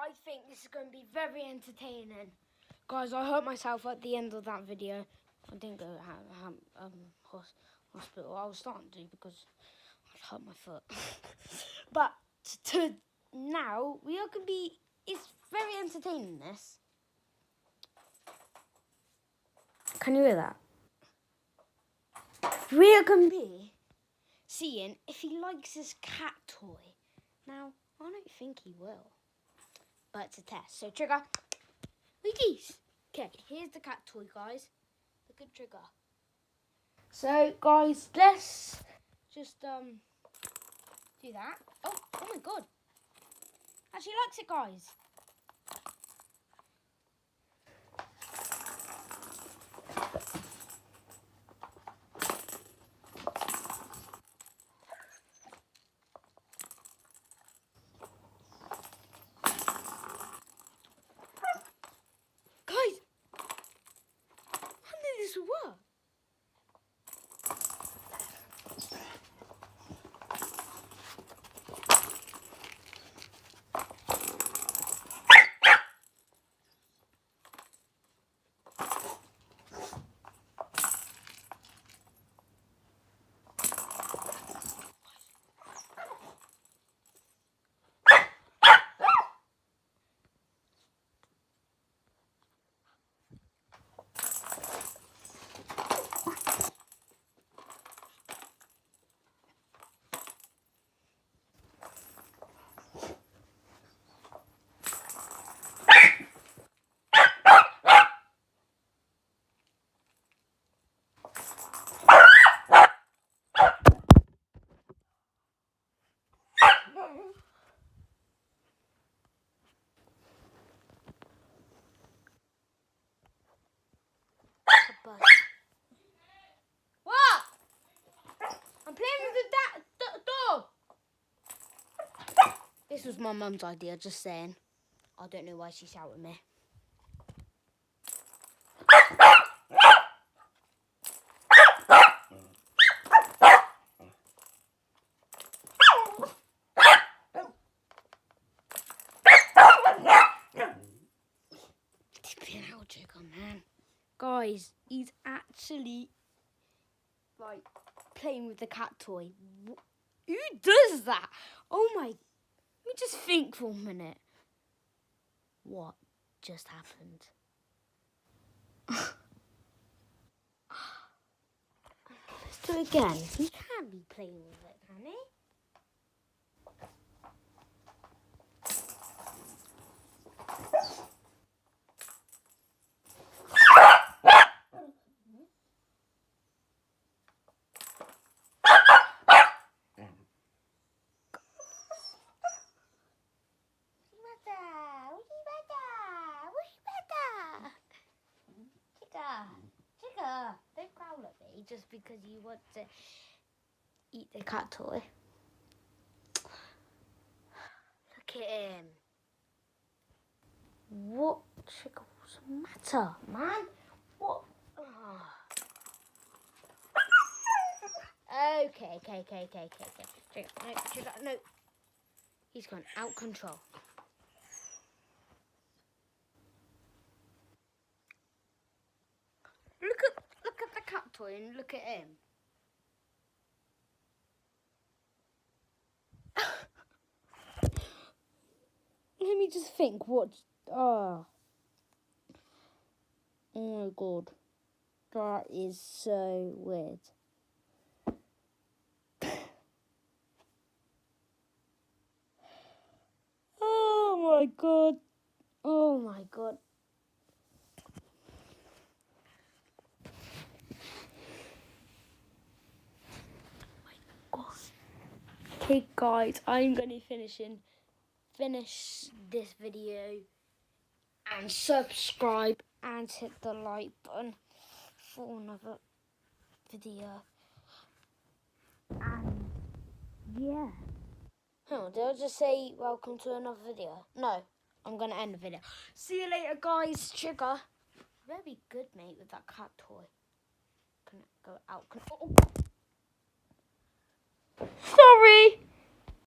I think this is going to be very entertaining. Guys, I hurt myself at the end of that video. I didn't go to hospital. I was starting to because I hurt my foot. But now, we are going to be... It's very entertaining, this. Can you hear that? We are going to be seeing if he likes his cat toy. Now, I don't think he will. But it's a test. So, Trigger. Wiggies. Okay, here's the cat toy, guys. Look at Trigger. So, guys, let's just do that. Oh my God. Actually likes it, guys. Guys, how did this work? What? I'm playing with the dog. This was my mum's idea, just saying. I don't know why she shouted at me. Man, guys, he's actually like playing with the cat toy. Who does that? Oh my! Let me just think for a minute. What just happened? Let's do it again. He can't be playing with it, can he? Chica, don't growl at me just because you want to eat the cat toy. Look at him. What, Chica, what's the matter, man? What? Oh. Okay. Chica, no. He's gone out of control. Look at the cat toy and look at him. Let me just think what... Oh my God. That is so weird. Oh my God. Oh my God. Okay guys, I'm going to finish this video and subscribe and hit the like button for another video. And yeah. Oh, did I just say welcome to another video? No, I'm going to end the video. See you later guys. Sugar. Very good, mate, with that cat toy. Can it go out? Oh. Sorry.